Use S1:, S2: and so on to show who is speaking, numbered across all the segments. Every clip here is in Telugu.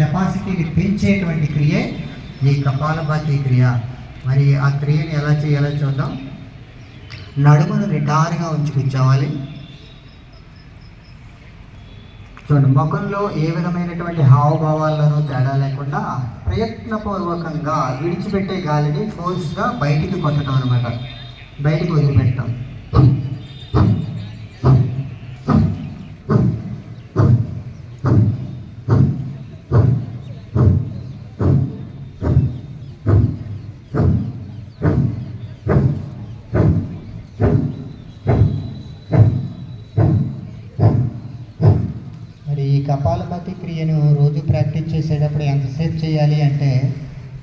S1: కెపాసిటీని పెంచేటువంటి క్రియే ఈ కపాలభాతి క్రియ. మరి ఆ క్రియని ఎలా చేయాలో చూద్దాం. నడుమును నిటారుగా ఉంచి కూర్చోవాలి. చూడండి, ముఖంలో ఏ విధమైనటువంటి హావభావాల్లోనూ తేడా లేకుండా ప్రయత్నపూర్వకంగా విడిచిపెట్టే గాలిని ఫోర్స్గా బయటికి కొట్టడం అనమాట, బయటికి వదిలిపెట్టడం. కపాలభాతి క్రియను రోజు ప్రాక్టీస్ చేసేటప్పుడు ఎంతసేపు చేయాలి అంటే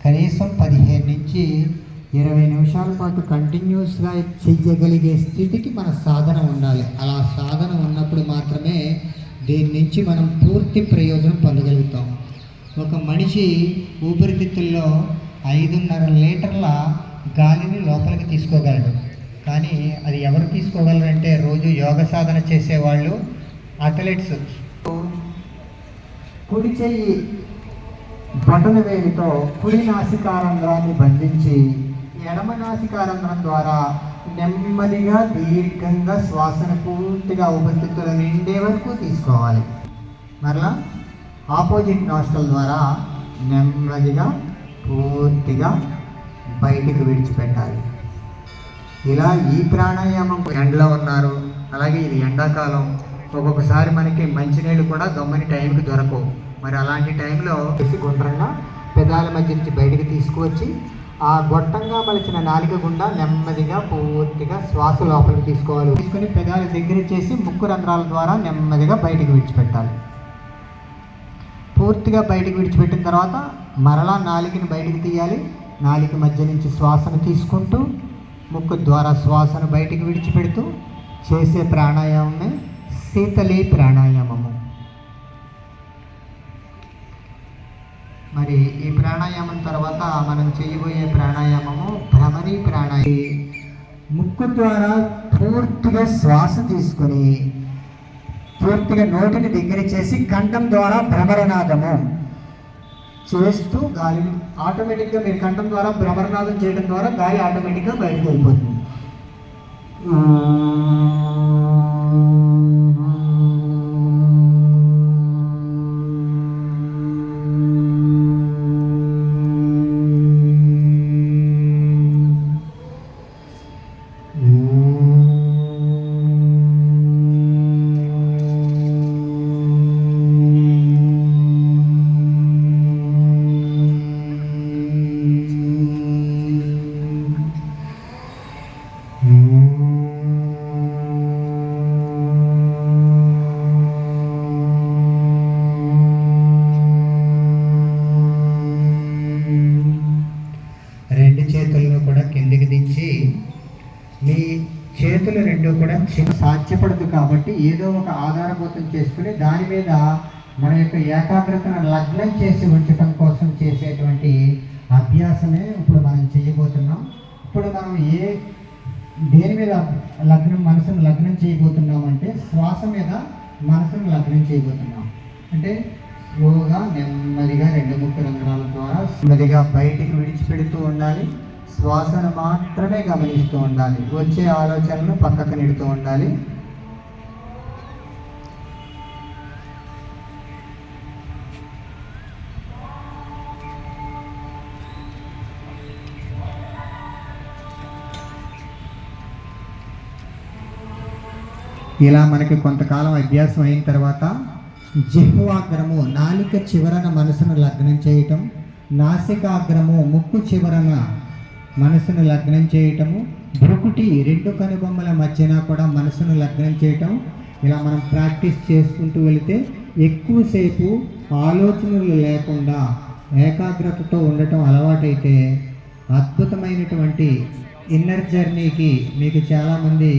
S1: కనీసం 15 నుంచి 20 నిమిషాల పాటు కంటిన్యూస్గా చేయగలిగే స్థితికి మన సాధన ఉండాలి. అలా సాధన ఉన్నప్పుడు మాత్రమే దీని నుంచి మనం పూర్తి ప్రయోజనం పొందగలుగుతాం. ఒక మనిషి ఊపిరితిత్తుల్లో 5.5 లీటర్ల గాలిని లోపలికి తీసుకోగలడు. కానీ అది ఎవరు తీసుకోగలరంటే రోజు యోగ సాధన చేసేవాళ్ళు, అథ్లెట్స్. కుడి చెయ్యి బొటన వేలితో కుడి నాసికారంధ్రాన్ని బంధించి ఎడమ నాసికారంధ్రం ద్వారా నెమ్మదిగా దీర్ఘంగా శ్వాసను పూర్తిగా ఊపిరితిత్తుల నిండే వరకు తీసుకోవాలి. మరలా ఆపోజిట్ నాస్ట్రల్ ద్వారా నెమ్మదిగా పూర్తిగా బయటికి విడిచిపెట్టాలి. ఇలా ఈ ప్రాణాయామం ఎండలో ఉన్నారు, అలాగే ఇది ఎండాకాలం, ఒక్కొక్కసారి మనకి మంచినీళ్ళు కూడా గమ్మని టైంకి దొరకవు. మరి అలాంటి టైంలో గుండ్రంగా పెదాల మధ్య నుంచి బయటికి తీసుకువచ్చి ఆ గొట్టంగా మలిచిన నాలిక గుండా నెమ్మదిగా పూర్తిగా శ్వాస లోపలికి తీసుకోవాలి. తీసుకొని పెదాల దగ్గర చేసి ముక్కు రంధ్రాల ద్వారా నెమ్మదిగా బయటికి విడిచిపెట్టాలి. పూర్తిగా బయటికి విడిచిపెట్టిన తర్వాత మరలా నాలికని బయటికి తీయాలి. నాలిక మధ్య నుంచి శ్వాసను తీసుకుంటూ ముక్కు ద్వారా శ్వాసను బయటికి విడిచిపెడుతూ చేసే ప్రాణాయామమే శీతలి ప్రాణాయామము. మరి ఈ ప్రాణాయామం తర్వాత మనం చేయబోయే ప్రాణాయామము భ్రమరి ప్రాణాయామం. ముక్కు ద్వారా పూర్తిగా శ్వాస తీసుకొని పూర్తిగా నోటిని దగ్గర చేసి కంఠం ద్వారా భ్రమరనాదము చేస్తూ గాలిని ఆటోమేటిక్గా మీరు కంఠం ద్వారా భ్రమరనాదం చేయడం ద్వారా గాలి ఆటోమేటిక్గా బయటకు వెళ్ళిపోతుంది. మీ చేతులు రెండు కూడా సాధ్యపడదు కాబట్టి ఏదో ఒక ఆధారభూతం చేసుకుని దాని మీద మన యొక్క ఏకాగ్రతను లగ్నం చేసి ఉంచడం కోసం చేసేటువంటి అభ్యాసమే ఇప్పుడు మనం చేయబోతున్నాం. ఇప్పుడు మనం దేని మీద మనసును లగ్నం చేయబోతున్నాం అంటే శ్వాస మీద మనసును లగ్నం చేయబోతున్నాం. అంటే స్లోగా నెమ్మదిగా 2 ముక్కు రంధ్రాల ద్వారా నెమ్మదిగా బయటికి విడిచిపెడుతూ ఉండాలి. శ్వాసను మాత్రమే గమనిస్తూ ఉండాలి. వచ్చే ఆలోచనలు పక్కకు నెడుతూ ఉండాలి. ఇలా మనకి కొంతకాలం అభ్యాసం అయిన తర్వాత జిహ్వాగ్రము నాలిక చివరన మనసును లగ్నం చేయటం, నాసికాగ్రము ముక్కు చివరన మనసును లగ్నం చేయటము, భ్రుకుటి 2 కనుబొమ్మల మధ్యన కూడా మనసును లగ్నం చేయటం. ఇలా మనం ప్రాక్టీస్ చేసుకుంటూ వెళితే ఎక్కువసేపు ఆలోచనలు లేకుండా ఏకాగ్రతతో ఉండటం అలవాటైతే అద్భుతమైనటువంటి ఇన్నర్ జర్నీకి మీకు చాలామంది